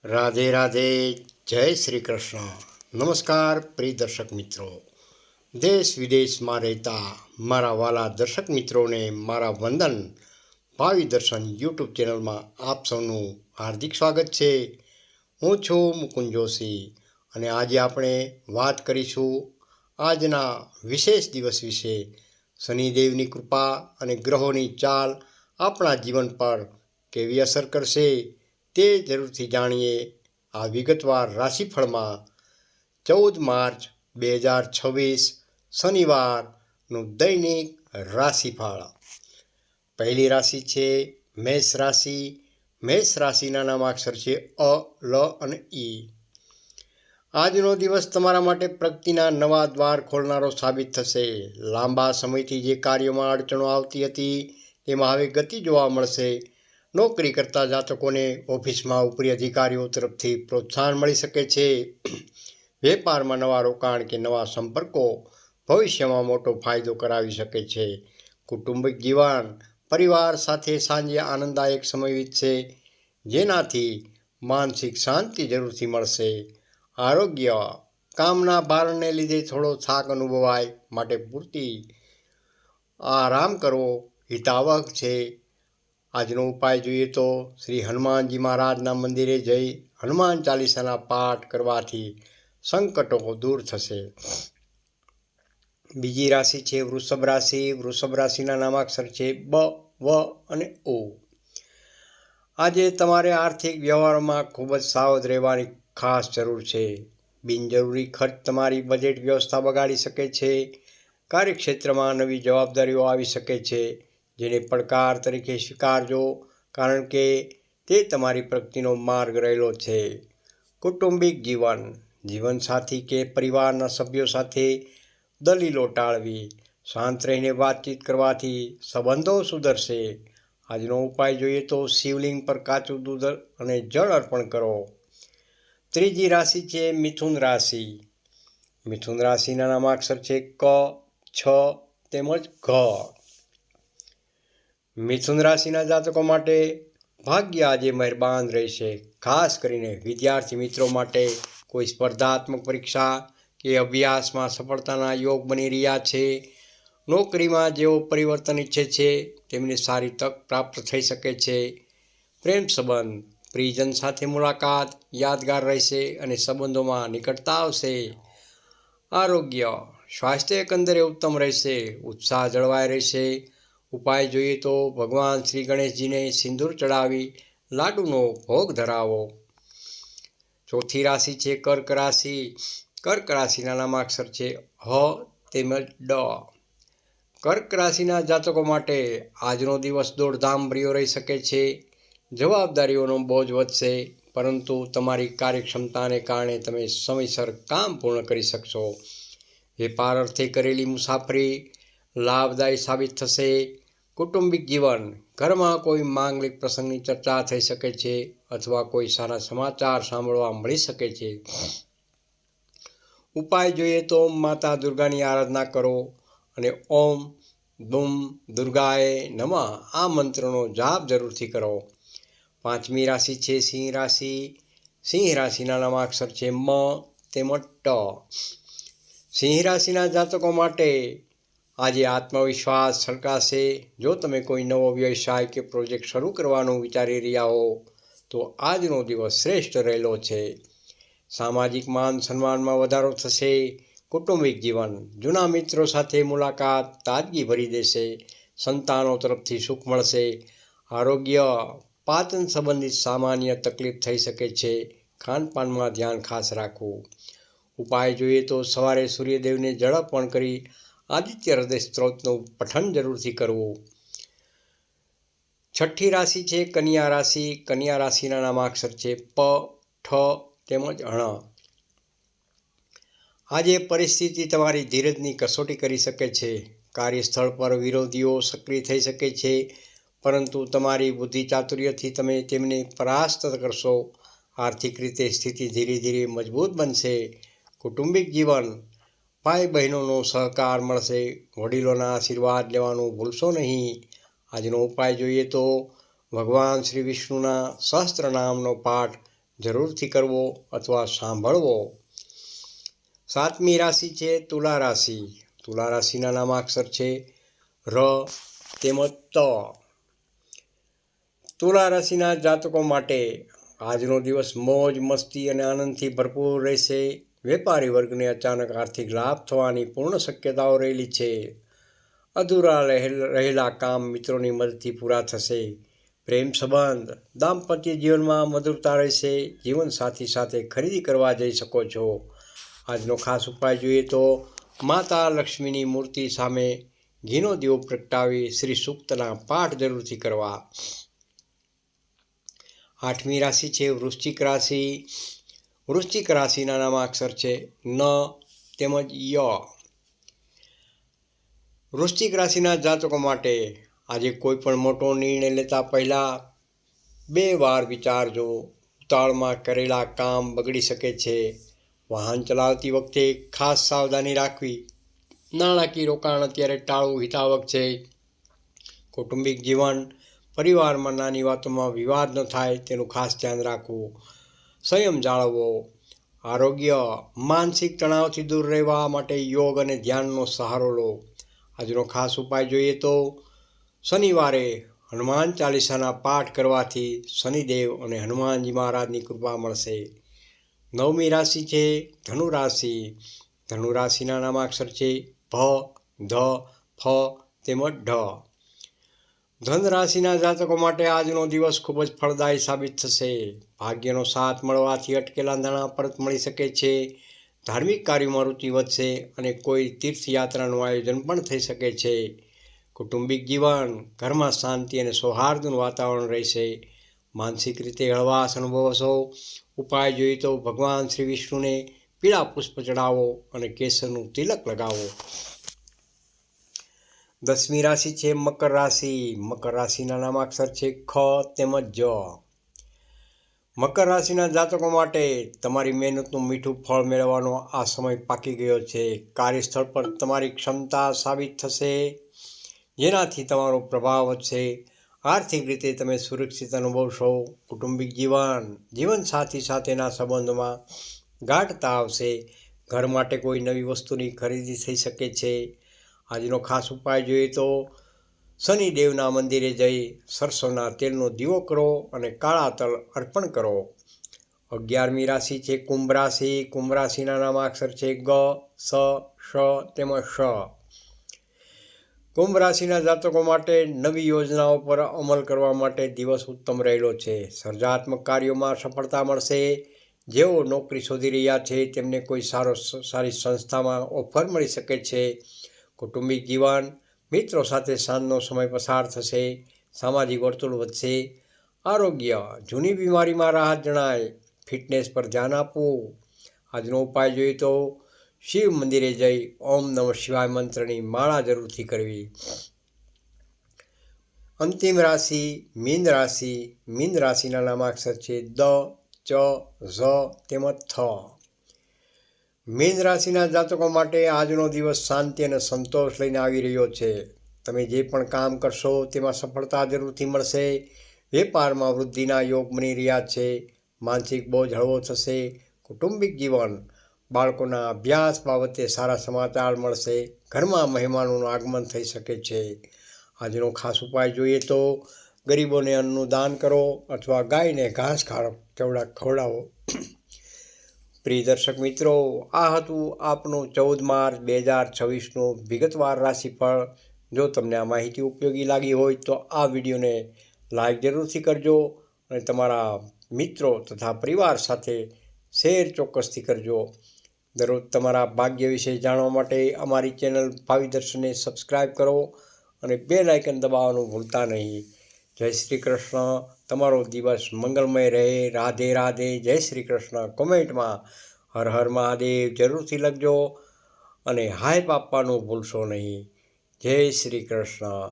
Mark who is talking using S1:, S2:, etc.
S1: રાધે રાધે. જય શ્રી કૃષ્ણ. નમસ્કાર પ્રિય દર્શક મિત્રો, દેશ વિદેશમાં રહેતા મારા વાલા દર્શક મિત્રોને મારા વંદન. ભાવિ દર્શન યુટ્યુબ ચેનલમાં આપ સૌનું હાર્દિક સ્વાગત છે. હું છું મુકુંદ જોશી અને આજે આપણે વાત કરીશું આજના વિશેષ દિવસ વિશે. શનિદેવની કૃપા અને ગ્રહોની ચાલ આપણા જીવન પર કેવી અસર કરશે તે જરૂરથી જાણીએ આ વિગતવાર રાશિફળમાં. 14 માર્ચ 2026 શનિવારનું દૈનિક રાશિફળ. પહેલી રાશિ છે મેષ રાશિ. મેષ રાશિના નામાક્ષર છે અ, લ અને ઈ. આજનો દિવસ તમારા માટે પ્રગતિના નવા દ્વાર ખોલનારો સાબિત થશે. લાંબા સમયથી જે કાર્યોમાં અડચણો આવતી હતી તેમાં હવે ગતિ જોવા મળશે. નોકરી કરતા જાતકોને ઓફિસમાં ઉપરી અધિકારીઓ તરફથી પ્રોત્સાહન મળી શકે છે. વેપારમાં નવા રોકાણ કે નવા સંપર્કો ભવિષ્યમાં મોટો ફાયદો કરાવી શકે છે. કુટુંબિક જીવન. પરિવાર સાથે સાંજે આનંદદાયક સમય વીતશે, જેનાથી માનસિક શાંતિ જરૂરથી મળશે. આરોગ્ય. કામના ભારણને લીધે થોડો થાક અનુભવાય, માટે પૂરતી આરામ કરવો હિતાવહ છે. આજનો ઉપાય જોઈએ તો શ્રી હનુમાનજી મહારાજના મંદિરે જઈ હનુમાન ચાલીસાના પાઠ કરવાથી સંકટો દૂર થશે. બીજી રાશિ છે વૃષભ રાશિ. વૃષભ રાશિના નામાક્ષર છે બ, વ અને ઓ. આજે તમારે આર્થિક વ્યવહારોમાં ખૂબ જ સાવધ રહેવાની ખાસ જરૂર છે. બિનજરૂરી ખર્ચ તમારી બજેટ વ્યવસ્થા બગાડી શકે છે. કાર્યક્ષેત્રમાં નવી જવાબદારીઓ આવી શકે છે, જેને પડકાર તરીકે સ્વીકારજો, કારણ કે તે તમારી પ્રગતિનો માર્ગ રહેલો છે. કુટુંબિક જીવન. જીવનસાથી કે પરિવારના સભ્યો સાથે દલીલો ટાળવી. શાંત રહીને વાતચીત કરવાથી સંબંધો સુધરશે. આજનો ઉપાય જોઈએ તો શિવલિંગ પર કાચું દૂધ અને જળ અર્પણ કરો. ત્રીજી રાશિ છે મિથુન રાશિ. મિથુન રાશિના નામાક્ષર છે ક, છ તેમજ ઘ. મિથુન રાશિના જાતકો માટે ભાગ્ય આજે મહેરબાન રહેશે. ખાસ કરીને વિદ્યાર્થી મિત્રો માટે કોઈ સ્પર્ધાત્મક પરીક્ષા કે અભ્યાસમાં સફળતાના યોગ બની રહ્યા છે. નોકરીમાં જેઓ પરિવર્તન ઈચ્છે છે તેમને સારી તક પ્રાપ્ત થઈ શકે છે. પ્રેમ સંબંધ. પ્રિયજન સાથે મુલાકાત યાદગાર રહેશે અને સંબંધોમાં નિકટતા આવશે. આરોગ્ય. સ્વાસ્થ્ય એકંદરે ઉત્તમ રહેશે. ઉત્સાહ જળવાઈ રહેશે. ઉપાય જોઈએ તો ભગવાન શ્રી ગણેશજીને સિંદૂર ચડાવી લાડુનો ભોગ ધરાવો. ચોથી રાશિ છે કર્ક રાશિ. કર્ક રાશિના નામાક્ષર છે હ તેમજ ડ. કર્ક રાશિના જાતકો માટે આજનો દિવસ દોડધામભર્યો રહી શકે છે. જવાબદારીઓનો બોજ વધશે, પરંતુ તમારી કાર્યક્ષમતાને કારણે તમે સમયસર કામ પૂર્ણ કરી શકશો. વેપાર અર્થે કરેલી મુસાફરી લાભદાયી સાબિત થશે. કુટુંબિક જીવન. ઘરમાં કોઈ માંગલિક પ્રસંગની ચર્ચા થઈ શકે છે અથવા કોઈ સારા સમાચાર સાંભળવા મળી શકે છે. ઉપાય જોઈએ તો માતા દુર્ગાની આરાધના કરો અને ઓમ દુમ દુર્ગાએ નમઃ આ મંત્રનો જાપ જરૂરથી કરો. પાંચમી રાશિ છે સિંહ રાશિ. સિંહ રાશિના નામાક્ષર છે મ તેમજ ટ. સિંહ રાશિના જાતકો માટે આજે આત્મવિશ્વાસ છલકાશે. જો તમે કોઈ નવો વ્યવસાય કે પ્રોજેક્ટ શરૂ કરવાનું વિચારી રહ્યા હો તો આજનો દિવસ શ્રેષ્ઠ રહેલો છે. સામાજિક માન સન્માનમાં વધારો થશે. કુટુંબિક જીવન. જૂના મિત્રો સાથે મુલાકાત તાજગી ભરી દેશે. સંતાનો તરફથી સુખ મળશે. આરોગ્ય. પાચન સંબંધિત સામાન્ય તકલીફ થઈ શકે છે. ખાનપાનમાં ધ્યાન ખાસ રાખવું. ઉપાય જોઈએ તો સવારે સૂર્યદેવને જળ અર્પણ કરી આદિત્ય હૃદય સ્ત્રોતનું પઠન જરૂરથી કરવું. છઠ્ઠી રાશિ છે કન્યા રાશિ. કન્યા રાશિના નામાક્ષર છે પ, ઠ તેમજ ણ. આજે પરિસ્થિતિ તમારી ધીરજની કસોટી કરી શકે છે. કાર્યસ્થળ પર વિરોધીઓ સક્રિય થઈ શકે છે, પરંતુ તમારી બુદ્ધિ ચાતુર્યથી તમે તેમને પરાસ્ત કરશો. આર્થિક રીતે સ્થિતિ ધીરે ધીરે મજબૂત બનશે. કુટુંબિક જીવન. ભાઈ બહેનોનો સહકાર મળશે. વડીલોના આશીર્વાદ લેવાનું ભૂલશો નહીં. આજનો ઉપાય જોઈએ તો ભગવાન શ્રી વિષ્ણુના સહસ્ત્ર નામનો પાઠ જરૂરથી કરવો અથવા સાંભળવો. 7મી રાશિ છે તુલા રાશિ. તુલા રાશિના નામાક્ષર છે ર તેમજ ત. તુલા રાશિના જાતકો માટે આજનો દિવસ મોજ મસ્તી અને આનંદથી ભરપૂર રહેશે. વેપારી વર્ગને અચાનક આર્થિક લાભ થવાની પૂર્ણ શક્યતાઓ રહેલી છે. અધૂરા રહેલા કામ મિત્રોની મદદથી પૂરા થશે. પ્રેમ સંબંધ દાંપત્ય જીવનમાં મધુરતા રહેશે. જીવનસાથી સાથે ખરીદી કરવા જઈ શકો છો. આજનો ખાસ ઉપાય જોઈએ તો માતા લક્ષ્મીની મૂર્તિ સામે ઘીનો દીવો પ્રગટાવી શ્રી સૂક્તના પાઠ જરૂરથી કરવા. 8મી રાશિ છે વૃશ્ચિક રાશિ. વૃશ્ચિક રાશિના નામાક્ષર છે ન તેમજ ય. વૃશ્ચિક રાશિના જાતકો માટે આજે કોઈ પણ મોટો નિર્ણય લેતા પહેલાં 2 વાર વિચારજો. ઉતાવળમાં કરેલા કામ બગડી શકે છે. વાહન ચલાવતી વખતે ખાસ સાવધાની રાખવી. નાણાકીય રોકાણ અત્યારે ટાળવું હિતાવક છે. કૌટુંબિક જીવન પરિવારમાં નાની વાતોમાં વિવાદ ન થાય તેનું ખાસ ધ્યાન રાખવું. સંયમ જાળવવો. આરોગ્ય માનસિક તણાવથી દૂર રહેવા માટે યોગ અને ધ્યાનનો સહારો લો. આજનો ખાસ ઉપાય જોઈએ તો શનિવારે હનુમાન ચાલીસાના પાઠ કરવાથી શનિદેવ અને હનુમાનજી મહારાજની કૃપા મળશે. 9મી રાશિ છે ધનુ રાશિ. ધનુ રાશિના નામાક્ષર છે ભ, ધ, ફ તેમજ ઢ. ધન રાશિના જાતકો માટે આજનો દિવસ ખૂબ જ ફળદાયી સાબિત થશે. ભાગ્યનો સાથ મળવાથી અટકેલા નાણાં પરત મળી શકે છે. ધાર્મિક કાર્યોમાં રુચિ વધશે અને કોઈ તીર્થયાત્રાનું આયોજન પણ થઈ શકે છે. કૌટુંબિક જીવન ઘરમાં શાંતિ અને સૌહાર્દનું વાતાવરણ રહેશે. માનસિક રીતે હળવાશ અનુભવશો. ઉપાય જોઈએ તો ભગવાન શ્રી વિષ્ણુને પીળા પુષ્પ ચડાવો અને કેસરનું તિલક લગાવો. 10મી રાશિ છે મકર રાશિ. મકર રાશિના નામાક્ષર છે ખ તેમજ જ. મકર રાશિના જાતકો માટે તમારી મહેનતનું મીઠું ફળ મેળવવાનો આ સમય પાકી ગયો છે. કાર્યસ્થળ પર તમારી ક્ષમતા સાબિત થશે, જેનાથી તમારો પ્રભાવ વધશે. આર્થિક રીતે તમે સુરક્ષિત અનુભવશો. કૌટુંબિક જીવનસાથી સાથેના સંબંધોમાં ગાઢતા આવશે. ઘર માટે કોઈ નવી વસ્તુની ખરીદી થઈ શકે છે. આજનો ખાસ ઉપાય જોઈએ તો શનિદેવના મંદિરે જઈ સરસવના તેલનો દીવો કરો અને કાળા તલ અર્પણ કરો. 11મી રાશિ છે કુંભ રાશિ. કુંભ રાશિના નામાક્ષર છે ગ, સ, શ તેમજ શ. કુંભ રાશિના જાતકો માટે નવી યોજનાઓ પર અમલ કરવા માટે દિવસ ઉત્તમ રહેલો છે. સર્જનાત્મક કાર્યોમાં સફળતા મળશે. જેઓ નોકરી શોધી રહ્યા છે તેમને કોઈ સારી સંસ્થામાં ઓફર મળી શકે છે. કૌટુંબિક જીવન મિત્રો સાથે સાંજનો સમય પસાર થશે. સામાજિક વર્તુળ વધશે. આરોગ્ય જૂની બીમારીમાં રાહત જણાય. ફિટનેસ પર ધ્યાન આપવું. આજનો ઉપાય જોઈએ તો શિવ મંદિરે જઈ ઓમ નમઃ શિવાય મંત્રની માળા જરૂરથી કરવી. અંતિમ રાશિ મીન રાશિ. મીન રાશિના નામાક્ષર છે દ, ચ, ઝ તેમજ થ. મીન રાશિના જાતકો માટે આજનો દિવસ શાંતિ અને સંતોષ લઈને આવી રહ્યો છે. તમે જે પણ કામ કરશો તેમાં સફળતા જરૂરથી મળશે. વેપારમાં વૃદ્ધિના યોગ બની રહ્યા છે. માનસિક બોજ હળવો થશે. કૌટુંબિક જીવન બાળકોના અભ્યાસ બાબતે સારા સમાચાર મળશે. ઘરમાં મહેમાનોનું આગમન થઈ શકે છે. આજનો ખાસ ઉપાય જોઈએ તો ગરીબોને અન્નનું દાન કરો અથવા ગાયને ઘાસ ખવડાવો. પ્રિય દર્શક મિત્રો, આ હતું આપનું 14 માર્ચ 2026નું વિગતવાર રાશિફળ. જો તમને આ માહિતી ઉપયોગી લાગી હોય તો આ વિડીયોને લાઈક જરૂરથી કરજો અને તમારા મિત્રો તથા પરિવાર સાથે શેર ચોક્કસથી કરજો. દરરોજ તમારા ભાગ્ય વિશે જાણવા માટે અમારી ચેનલ ભાવિ દર્શનને સબસ્ક્રાઈબ કરો અને બેલ આઇકન દબાવવાનું ભૂલતા નહીં. જય શ્રી કૃષ્ણ. તમારો દિવસ મંગલમય રહે. રાધે રાધે. જય શ્રી કૃષ્ણ. કોમેન્ટમાં હર હર મહાદેવ જરૂરથી લખજો અને હાઈપ આપવાનું ભૂલશો નહીં. જય શ્રી કૃષ્ણ.